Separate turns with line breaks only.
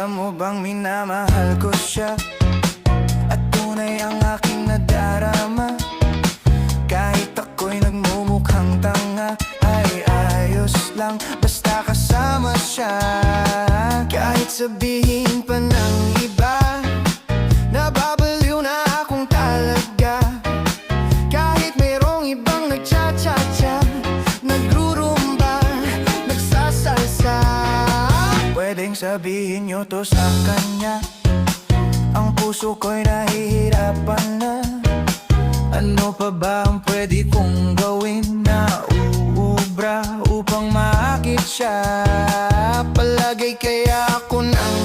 Alam mo bang minamahal ko siya, at tunay ang aking nadarama. Kahit ako'y nagmumukhang tanga, ay ayos lang basta kasama siya. Kahit sabihin pa ng iba, nababaliw na akong talaga. Kahit mayroong ibang nagcha-cha-cha, nagrurumba, nagsasalsa, pwedeng sabihin nyo to sa kanya. Ang puso ko'y nahihirapan na. Ano pa ba ang pwede kong gawin na uubra upang maakit siya? Palagay kaya ako nang